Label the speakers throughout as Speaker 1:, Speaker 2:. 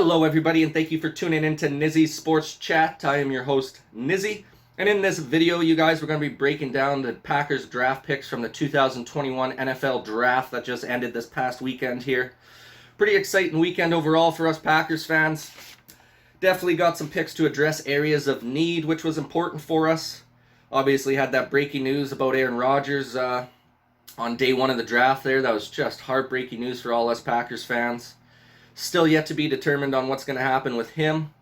Speaker 1: Hello, everybody, and thank you for tuning in to Nizzy's Sports Chat. I am your host, Nizzy, and in this video, you guys, we're going to be breaking down the Packers draft picks from the 2021 NFL Draft that just ended this past weekend here. Pretty exciting weekend overall for us Packers fans. Definitely got some picks to address areas of need, which was important for us. Obviously had that breaking news about Aaron Rodgers on day one of the draft there. That was just heartbreaking news for all us Packers fans. Still yet to be determined on what's going to happen with him.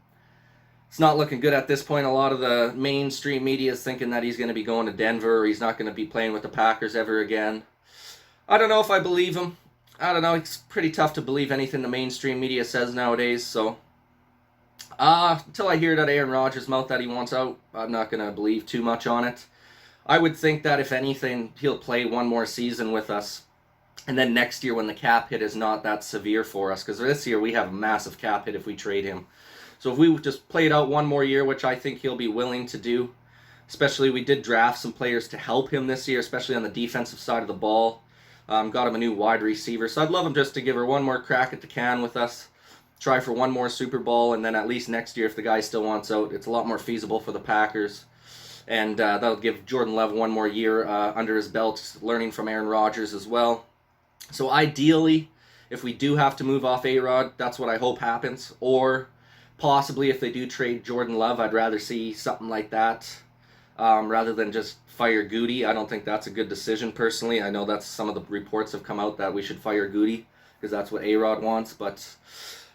Speaker 1: It's not looking good at this point. A lot of the mainstream media is thinking that he's going to be going to Denver or he's not going to be playing with the Packers ever again. I don't know if I believe him. I don't know. It's pretty tough to believe anything the mainstream media says nowadays. So, until I hear it out of Aaron Rodgers' mouth that he wants out, I'm not going to believe too much on it. I would think that if anything, he'll play one more season with us. And then next year when the cap hit is not that severe for us, because this year we have a massive cap hit if we trade him. So if we just play it out one more year, which I think he'll be willing to do, especially we did draft some players to help him this year, especially on the defensive side of the ball. Got him a new wide receiver. So I'd love him just to give her one more crack at the can with us, try for one more Super Bowl, and then at least next year if the guy still wants out, it's a lot more feasible for the Packers. And that'll give Jordan Love one more year under his belt, learning from Aaron Rodgers as well. So ideally, if we do have to move off A-Rod, that's what I hope happens. Or possibly if they do trade Jordan Love, I'd rather see something like that rather than just fire Goody. I don't think that's a good decision personally. I know that's some of the reports have come out that we should fire Goody because that's what A-Rod wants. But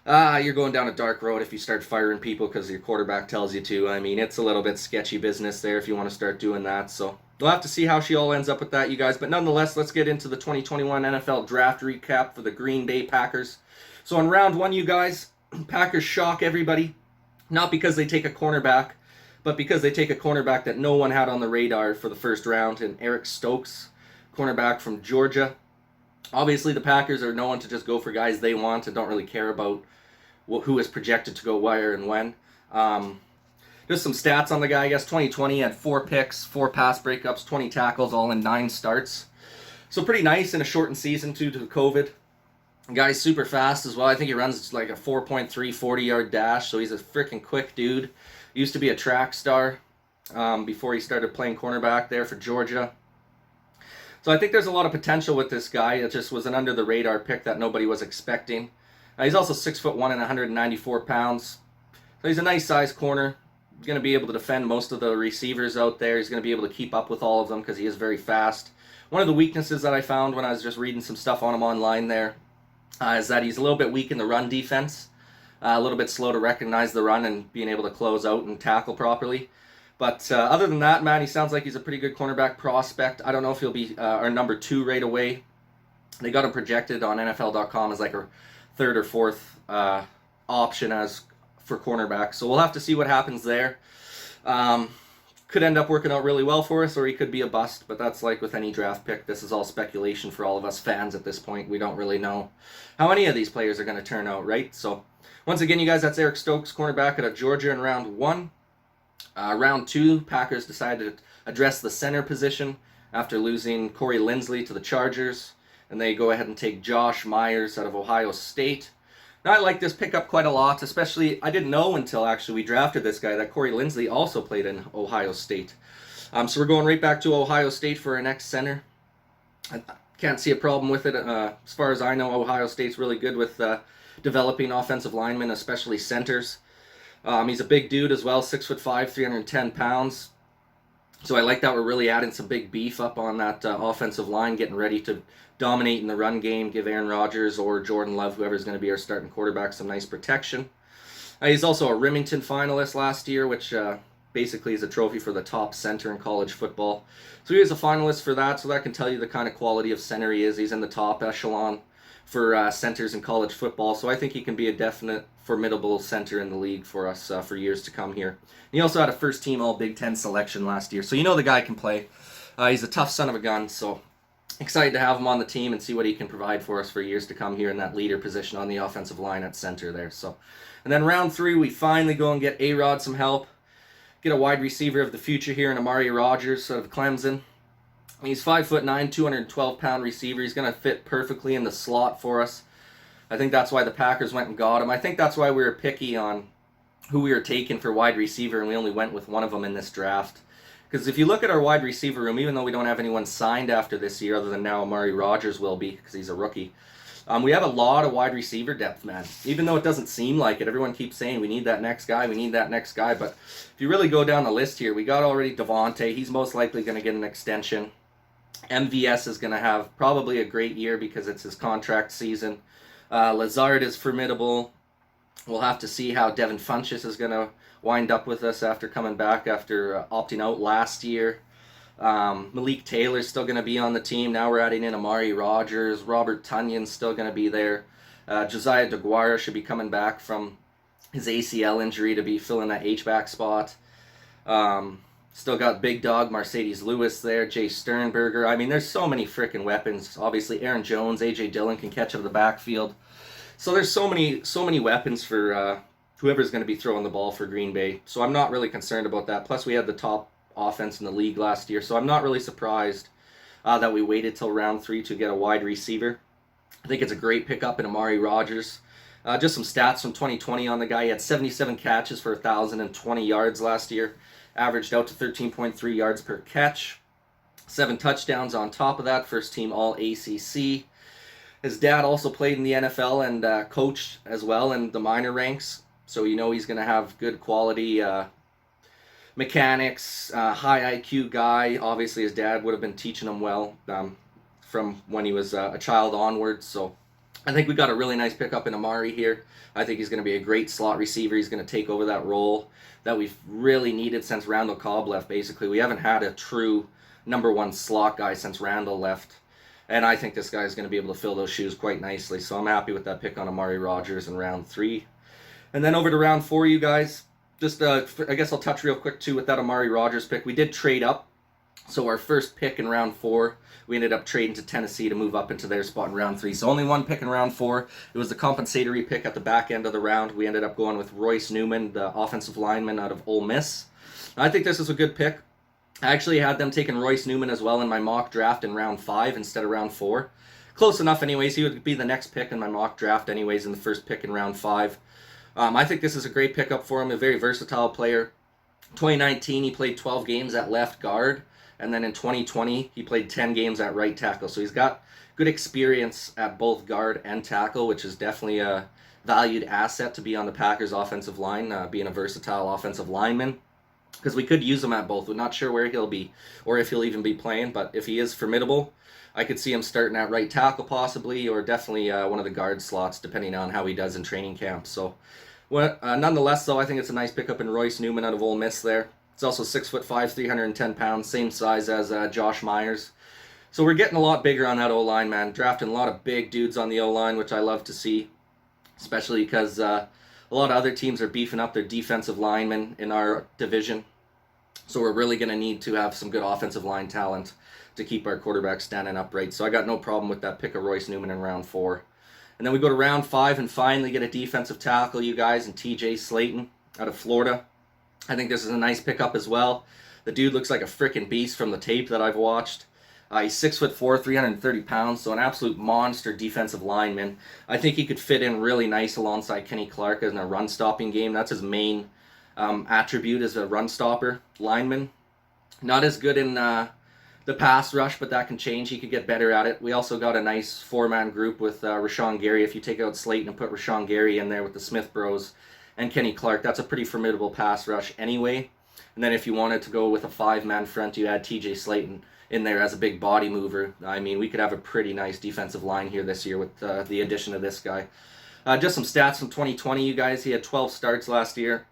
Speaker 1: you're going down a dark road if you start firing people because your quarterback tells you to. I mean, it's a little bit sketchy business there if you want to start doing that. So we'll have to see how she all ends up with that, you guys. But nonetheless, let's get into the 2021 NFL Draft recap for the Green Bay Packers. So in round one, you guys, Packers shock everybody. Not because they take a cornerback, but because they take a cornerback that no one had on the radar for the first round, and Eric Stokes, cornerback from Georgia. Obviously, the Packers are known to just go for guys they want and don't really care about who is projected to go where and when. Just some stats on the guy. I guess 2020 had 4 picks, 4 pass breakups, 20 tackles, all in 9 starts. So pretty nice in a shortened season due to COVID. The guy's super fast as well. I think he runs like a 4.3 40-yard dash, so he's a freaking quick dude. Used to be a track star before he started playing cornerback there for Georgia. So I think there's a lot of potential with this guy. It just was an under-the-radar pick that nobody was expecting. He's also 6'1" and 194 pounds. So he's a nice size corner. He's going to be able to defend most of the receivers out there. He's going to be able to keep up with all of them because he is very fast. One of the weaknesses that I found when I was just reading some stuff on him online there is that he's a little bit weak in the run defense. A little bit slow to recognize the run and being able to close out and tackle properly. But other than that, man, he sounds like he's a pretty good cornerback prospect. I don't know if he'll be our number 2 right away. They got him projected on NFL.com as like a 3rd or 4th option as for cornerback. So we'll have to see what happens there. Could end up working out really well for us, or he could be a bust. But that's like with any draft pick. This is all speculation for all of us fans at this point. We don't really know how any of these players are going to turn out, right? So once again, you guys, that's Eric Stokes, cornerback out of Georgia in round 1. Round 2, Packers decided to address the center position after losing Corey Linsley to the Chargers. And they go ahead and take Josh Myers out of Ohio State. Now, I like this pickup quite a lot, especially I didn't know until actually we drafted this guy that Corey Linsley also played in Ohio State. So we're going right back to Ohio State for our next center. I can't see a problem with it. As far as I know, Ohio State's really good with developing offensive linemen, especially centers. He's a big dude as well, 6'5", 310 pounds. So I like that we're really adding some big beef up on that offensive line, getting ready to dominate in the run game, give Aaron Rodgers or Jordan Love, whoever's going to be our starting quarterback, some nice protection. He's also a Remington finalist last year, which basically is a trophy for the top center in college football. So he was a finalist for that, so that can tell you the kind of quality of center he is. He's in the top echelon for centers in college football, so I think he can be a definite formidable center in the league for us for years to come here. He also had a first-team All-Big Ten selection last year, so you know the guy can play. He's a tough son of a gun, so excited to have him on the team and see what he can provide for us for years to come here in that leader position on the offensive line at center there. So, and then round 3, we finally go and get A-Rod some help, get a wide receiver of the future here in Amari Rodgers out of Clemson. He's 5'9", 212-pound receiver. He's going to fit perfectly in the slot for us. I think that's why the Packers went and got him. I think that's why we were picky on who we were taking for wide receiver, and we only went with one of them in this draft. Because if you look at our wide receiver room, even though we don't have anyone signed after this year, other than now Amari Rogers will be because he's a rookie, we have a lot of wide receiver depth, man. Even though it doesn't seem like it, everyone keeps saying we need that next guy, we need that next guy. But if you really go down the list here, we got already Devontae. He's most likely going to get an extension. MVS is going to have probably a great year because it's his contract season. Lazard is formidable. We'll have to see how Devin Funchess is going to wind up with us after coming back after opting out last year. Malik Taylor's still going to be on the team. Now we're adding in Amari Rogers. Robert Tunyon's still going to be there. Josiah DeGuara should be coming back from his ACL injury to be filling that H-back spot. Still got Big Dog Mercedes Lewis there. Jay Sternberger. I mean, there's so many freaking weapons. Obviously, Aaron Jones, A.J. Dillon can catch out of the backfield. So there's so many weapons for whoever's going to be throwing the ball for Green Bay. So I'm not really concerned about that. Plus, we had the top offense in the league last year. So I'm not really surprised that we waited till round 3 to get a wide receiver. I think it's a great pickup in Amari Rogers. Just some stats from 2020 on the guy. He had 77 catches for 1,020 yards last year. Averaged out to 13.3 yards per catch. 7 touchdowns on top of that. First team All-ACC. His dad also played in the NFL and coached as well in the minor ranks. So you know he's going to have good quality mechanics, high IQ guy. Obviously his dad would have been teaching him well from when he was a child onwards. So I think we got a really nice pickup in Amari here. I think he's going to be a great slot receiver. He's going to take over that role that we've really needed since Randall Cobb left, basically. We haven't had a true number 1 slot guy since Randall left. And I think this guy is going to be able to fill those shoes quite nicely. So I'm happy with that pick on Amari Rogers in round 3. And then over to round 4, you guys. Just, I guess I'll touch real quick, too, with that Amari Rogers pick. We did trade up. So our first pick in round 4, we ended up trading to Tennessee to move up into their spot in round 3. So only one pick in round 4. It was the compensatory pick at the back end of the round. We ended up going with Royce Newman, the offensive lineman out of Ole Miss. I think this is a good pick. I actually had them taking Royce Newman as well in my mock draft in round 5 instead of round 4. Close enough anyways. He would be the next pick in my mock draft anyways in the first pick in round 5. I think this is a great pickup for him, a very versatile player. 2019, he played 12 games at left guard. And then in 2020, he played 10 games at right tackle. So he's got good experience at both guard and tackle, which is definitely a valued asset to be on the Packers offensive line, being a versatile offensive lineman. Because we could use him at both. We're not sure where he'll be or if he'll even be playing. But if he is formidable, I could see him starting at right tackle possibly, or definitely one of the guard slots, depending on how he does in training camp. So nonetheless, though, I think it's a nice pickup in Royce Newman out of Ole Miss there. It's also 6'5", 310 pounds, same size as Josh Myers. So we're getting a lot bigger on that O-line, man. Drafting a lot of big dudes on the O-line, which I love to see, especially because a lot of other teams are beefing up their defensive linemen in our division. So we're really going to need to have some good offensive line talent to keep our quarterback standing upright. So I got no problem with that pick of Royce Newman in round 4. And then we go to round 5 and finally get a defensive tackle, you guys, and TJ Slaton out of Florida. I think this is a nice pickup as well. The dude looks like a freaking beast from the tape that I've watched. He's 6'4", 330 pounds, so an absolute monster defensive lineman. I think he could fit in really nice alongside Kenny Clark in a run-stopping game. That's his main attribute as a run-stopper lineman. Not as good in the pass rush, but that can change. He could get better at it. We also got a nice 4-man group with Rashawn Gary. If you take out Slaton and put Rashawn Gary in there with the Smith Bros and Kenny Clark, that's a pretty formidable pass rush anyway. And then if you wanted to go with a 5-man front, you add TJ Slaton in there as a big body mover. I mean, we could have a pretty nice defensive line here this year with the addition of this guy. Just some stats from 2020, you guys. He had 12 starts last year,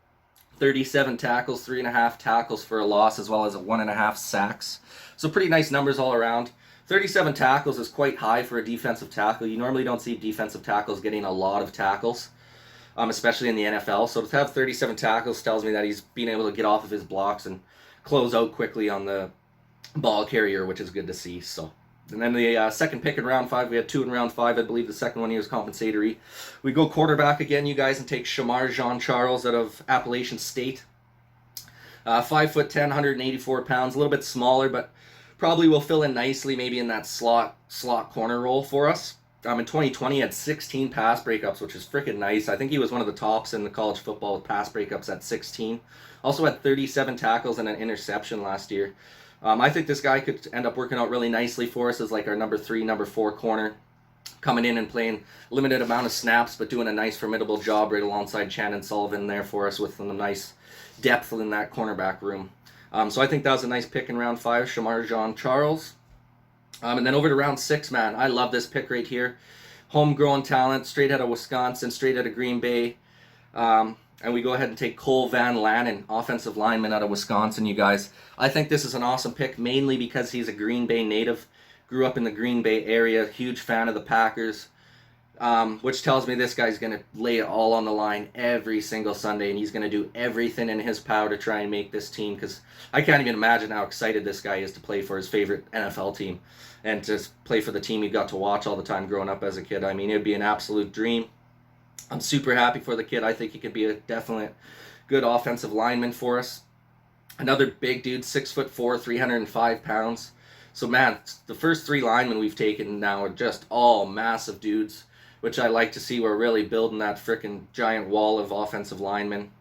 Speaker 1: 37 tackles, 3.5 tackles for a loss, as well as 1.5 sacks. So pretty nice numbers all around. 37 tackles is quite high for a defensive tackle. You normally don't see defensive tackles getting a lot of tackles, especially in the NFL. So to have 37 tackles tells me that he's being able to get off of his blocks and close out quickly on the ball carrier, which is good to see. So, and then the second pick in round 5, we had 2 in round 5. I believe the second one here was compensatory. We go quarterback again, you guys, and take Shamar Jean-Charles out of Appalachian State. 5'10", 184 pounds, a little bit smaller, but probably will fill in nicely maybe in that slot corner role for us. In 2020, he had 16 pass breakups, which is freaking nice. I think he was one of the tops in the college football with pass breakups at 16. Also had 37 tackles and an interception last year. I think this guy could end up working out really nicely for us as like our number 3, number 4 corner, coming in and playing limited amount of snaps, but doing a nice formidable job right alongside Shannon Sullivan there for us with some nice depth in that cornerback room. So I think that was a nice pick in round 5, Shamar Jean Charles. And then over to round 6, man. I love this pick right here. Homegrown talent, straight out of Wisconsin, straight out of Green Bay. And we go ahead and take Cole Van Lanen, offensive lineman out of Wisconsin, you guys. I think this is an awesome pick, mainly because he's a Green Bay native. Grew up in the Green Bay area, huge fan of the Packers. Which tells me this guy's going to lay it all on the line every single Sunday, and he's going to do everything in his power to try and make this team, because I can't even imagine how excited this guy is to play for his favorite NFL team and to play for the team he got to watch all the time growing up as a kid. I mean, it would be an absolute dream. I'm super happy for the kid. I think he could be a definite good offensive lineman for us. Another big dude, 6'4", 305 pounds. So, man, the first 3 linemen we've taken now are just all massive dudes, which I like to see. We're really building that freaking giant wall of offensive linemen.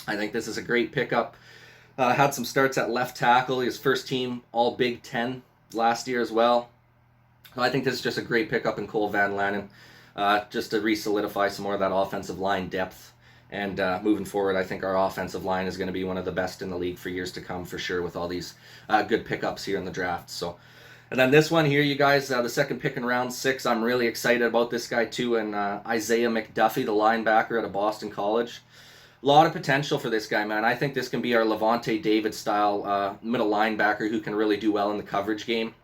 Speaker 1: I think this is a great pickup. Had some starts at left tackle. His first team All Big Ten last year as well. So I think this is just a great pickup in Cole Van Lanen, just to re-solidify some more of that offensive line depth. And moving forward, I think our offensive line is going to be one of the best in the league for years to come, for sure, with all these good pickups here in the draft. So. And then this one here, you guys, the second pick in round 6, I'm really excited about this guy too, and Isaiah McDuffie, the linebacker out of Boston College. A lot of potential for this guy, man. I think this can be our Levante David style middle linebacker who can really do well in the coverage game.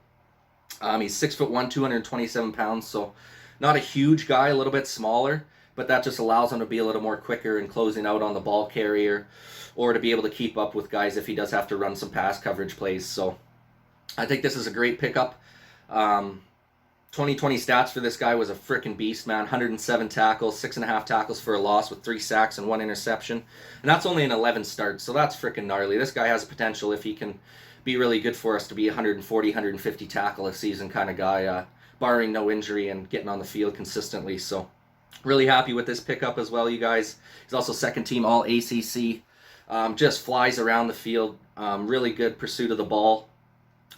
Speaker 1: He's 6'1", 227 pounds, so not a huge guy, a little bit smaller, but that just allows him to be a little more quicker in closing out on the ball carrier, or to be able to keep up with guys if he does have to run some pass coverage plays. So I think this is a great pickup. 2020 stats for this guy was a freaking beast, man. 107 tackles, 6.5 tackles for a loss with 3 sacks and 1 interception. And that's only in 11 starts, so that's freaking gnarly. This guy has potential, if he can be really good for us, to be 140, 150 tackle a season kind of guy, barring no injury and getting on the field consistently. So really happy with this pickup as well, you guys. He's also second team All ACC. Just flies around the field. Really good pursuit of the ball.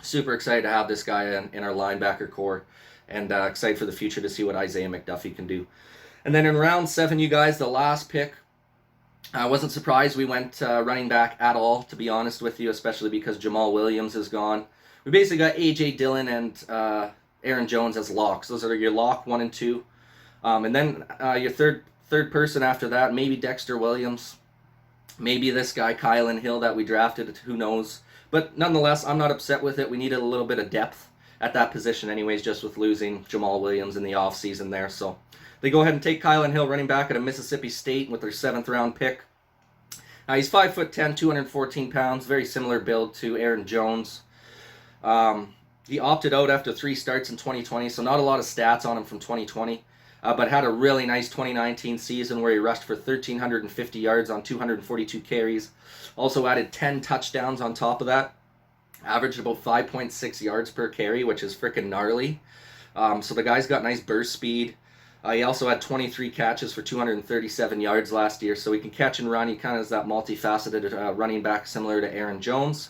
Speaker 1: Super excited to have this guy in our linebacker core, and excited for the future to see what Isaiah McDuffie can do. And then in round 7, you guys, the last pick, I wasn't surprised we went running back at all, to be honest with you, especially because Jamal Williams is gone. We basically got A.J. Dillon and Aaron Jones as locks. Those are your lock 1 and 2. And then your third person after that, maybe Dexter Williams, maybe this guy Kylan Hill that we drafted, who knows. But nonetheless, I'm not upset with it. We needed a little bit of depth at that position anyways, just with losing Jamal Williams in the offseason there. So they go ahead and take Kylan Hill, running back out of Mississippi State, with their 7th round pick. Now he's 5'10", 214 pounds, very similar build to Aaron Jones. He opted out after 3 starts in 2020, so not a lot of stats on him from 2020. But had a really nice 2019 season where he rushed for 1,350 yards on 242 carries. Also added 10 touchdowns on top of that. Averaged about 5.6 yards per carry, which is freaking gnarly. So the guy's got nice burst speed. He also had 23 catches for 237 yards last year, so he can catch and run. He kind of is that multifaceted running back, similar to Aaron Jones.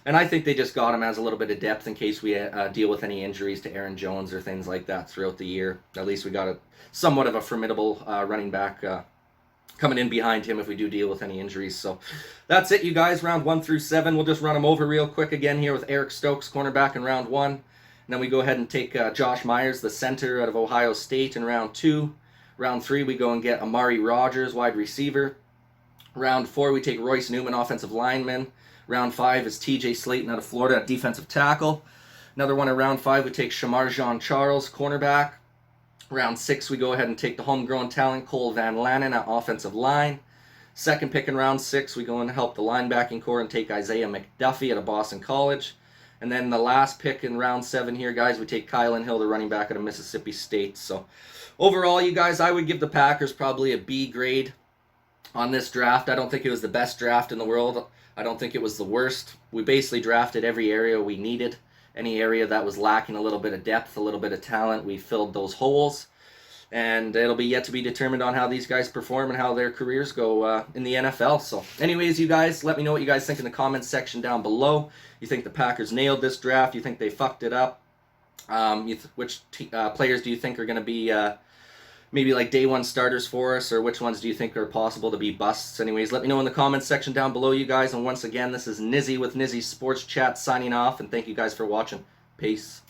Speaker 1: And I think they just got him as a little bit of depth in case we deal with any injuries to Aaron Jones or things like that throughout the year. At least we got somewhat of a formidable running back coming in behind him if we do deal with any injuries. So that's it, you guys. Round 1 through 7. We'll just run them over real quick again here with Eric Stokes, cornerback, in round 1. And then we go ahead and take Josh Myers, the center out of Ohio State, in round 2. Round 3, we go and get Amari Rogers, wide receiver. Round 4, we take Royce Newman, offensive lineman. Round 5 is TJ Slayton out of Florida at defensive tackle. Another one in round 5, we take Shamar Jean Charles, cornerback. Round 6, we go ahead and take the homegrown talent, Cole Van Lanen, at offensive line. Second pick in round 6, we go and help the linebacking core and take Isaiah McDuffie out of Boston College. And then the last pick in round 7 here, guys, we take Kylan Hill, the running back out of Mississippi State. So overall, you guys, I would give the Packers probably a B grade on this draft. I don't think it was the best draft in the world. I don't think it was the worst. We basically drafted every area we needed Any area that was lacking a little bit of depth, a little bit of talent, we filled those holes. And it'll be yet to be determined on how these guys perform and how their careers go in the NFL. So anyways, you guys, let me know what you guys think in the comments section down below. You think the Packers nailed this draft? You think they fucked it up? Which players do you think are going to be maybe like day one starters for us, or which ones do you think are possible to be busts? Anyways, let me know in the comments section down below, you guys. And once again, this is Nizzy with Nizzy Sports Chat signing off, and thank you guys for watching. Peace.